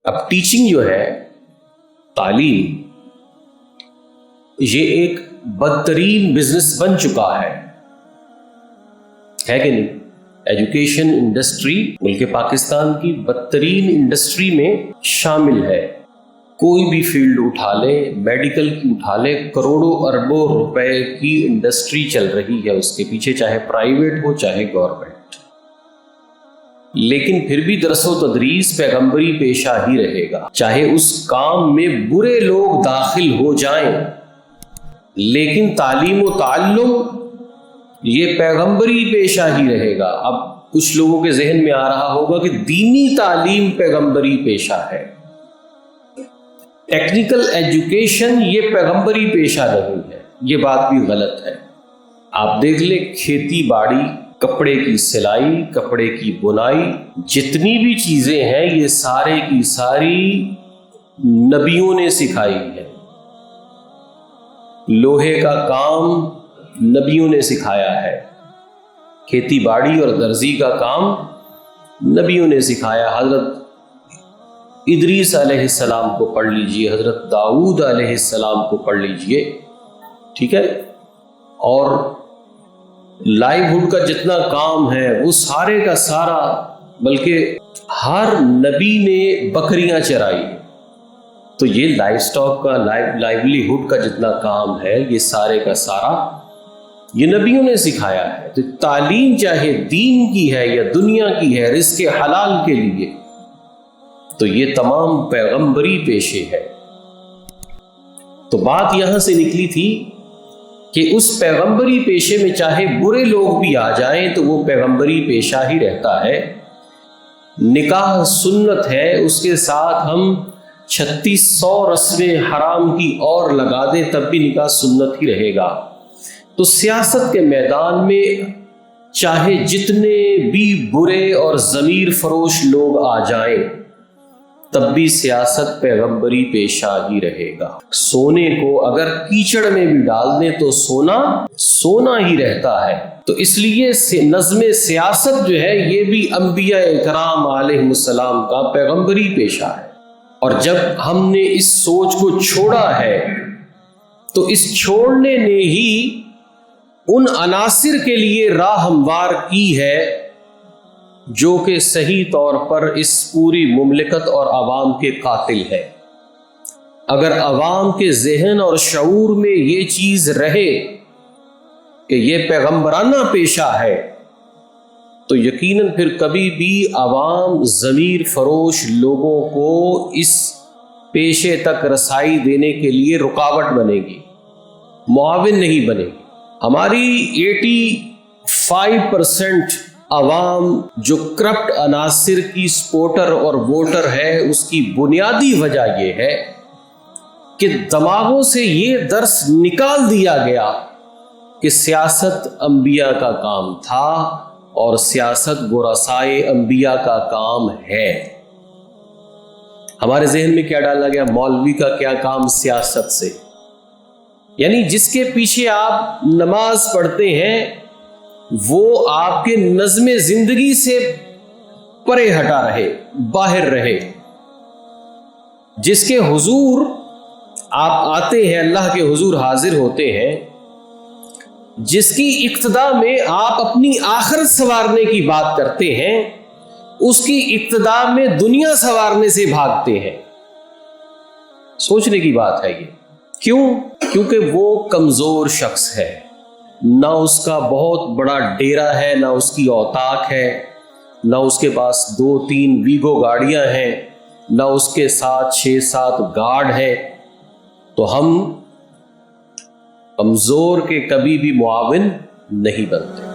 اب ٹیچنگ جو ہے، تعلیم، یہ ایک بدترین بزنس بن چکا ہے کہ نہیں؟ ایجوکیشن انڈسٹری ملک پاکستان کی بدترین انڈسٹری میں شامل ہے۔ کوئی بھی فیلڈ اٹھا لے، میڈیکل کی اٹھا لے، کروڑوں اربوں روپے کی انڈسٹری چل رہی ہے اس کے پیچھے، چاہے پرائیویٹ ہو چاہے گورنمنٹ، لیکن پھر بھی درس و تدریس پیغمبری پیشہ ہی رہے گا۔ چاہے اس کام میں برے لوگ داخل ہو جائیں، لیکن تعلیم و تعلم یہ پیغمبری پیشہ ہی رہے گا۔ اب کچھ لوگوں کے ذہن میں آ رہا ہوگا کہ دینی تعلیم پیغمبری پیشہ ہے، ٹیکنیکل ایجوکیشن یہ پیغمبری پیشہ نہیں ہے۔ یہ بات بھی غلط ہے۔ آپ دیکھ لیں، کھیتی باڑی، کپڑے کی سلائی، کپڑے کی بنائی، جتنی بھی چیزیں ہیں یہ سارے کی ساری نبیوں نے سکھائی ہے۔ لوہے کا کام نبیوں نے سکھایا ہے، کھیتی باڑی اور درزی کا کام نبیوں نے سکھایا۔ حضرت ادریس علیہ السلام کو پڑھ لیجئے، حضرت داؤد علیہ السلام کو پڑھ لیجئے، ٹھیک ہے؟ اور لائیو ہوڈ کا جتنا کام ہے وہ سارے کا سارا، بلکہ ہر نبی نے بکریاں چرائی، تو یہ لائف سٹاک کا، لائیولی ہوڈ کا جتنا کام ہے یہ سارے کا سارا یہ نبیوں نے سکھایا ہے۔ تو تعلیم چاہے دین کی ہے یا دنیا کی ہے، رزق حلال کے لیے، تو یہ تمام پیغمبری پیشے ہے۔ تو بات یہاں سے نکلی تھی کہ اس پیغمبری پیشے میں چاہے برے لوگ بھی آ جائیں تو وہ پیغمبری پیشہ ہی رہتا ہے۔ نکاح سنت ہے، اس کے ساتھ ہم 3600 رسمیں حرام کی اور لگا دیں تب بھی نکاح سنت ہی رہے گا۔ تو سیاست کے میدان میں چاہے جتنے بھی برے اور ضمیر فروش لوگ آ جائیں تب بھی سیاست پیغمبری پیشہ ہی رہے گا۔ سونے کو اگر کیچڑ میں بھی ڈال دیں تو سونا سونا ہی رہتا ہے۔ تو اس لیے نظم سیاست جو ہے یہ بھی انبیاء کرام علیہ السلام کا پیغمبری پیشہ ہے۔ اور جب ہم نے اس سوچ کو چھوڑا ہے تو اس چھوڑنے نے ہی ان عناصر کے لیے راہ ہموار کی ہے جو کہ صحیح طور پر اس پوری مملکت اور عوام کے قاتل ہے۔ اگر عوام کے ذہن اور شعور میں یہ چیز رہے کہ یہ پیغمبرانہ پیشہ ہے تو یقیناً پھر کبھی بھی عوام ضمیر فروش لوگوں کو اس پیشے تک رسائی دینے کے لیے رکاوٹ بنے گی، معاون نہیں بنے گی۔ ہماری 85% عوام جو کرپٹ عناصر کی سپورٹر اور ووٹر ہے، اس کی بنیادی وجہ یہ ہے کہ دماغوں سے یہ درس نکال دیا گیا کہ سیاست انبیاء کا کام تھا اور سیاست گرسائے انبیاء کا کام ہے۔ ہمارے ذہن میں کیا ڈالا گیا؟ مولوی کا کیا کام سیاست سے؟ یعنی جس کے پیچھے آپ نماز پڑھتے ہیں وہ آپ کے نظم زندگی سے پرے ہٹا رہے، باہر رہے۔ جس کے حضور آپ آتے ہیں، اللہ کے حضور حاضر ہوتے ہیں، جس کی اقتدا میں آپ اپنی آخرت سنوارنے کی بات کرتے ہیں، اس کی اقتدا میں دنیا سنوارنے سے بھاگتے ہیں۔ سوچنے کی بات ہے یہ۔ کیوں؟ کیونکہ وہ کمزور شخص ہے، نہ اس کا بہت بڑا ڈیرا ہے، نہ اس کی اوتاق ہے، نہ اس کے پاس 2-3 ویگو گاڑیاں ہیں، نہ اس کے ساتھ 6-7 گارڈ ہے۔ تو ہم کمزور کے کبھی بھی معاون نہیں بنتے۔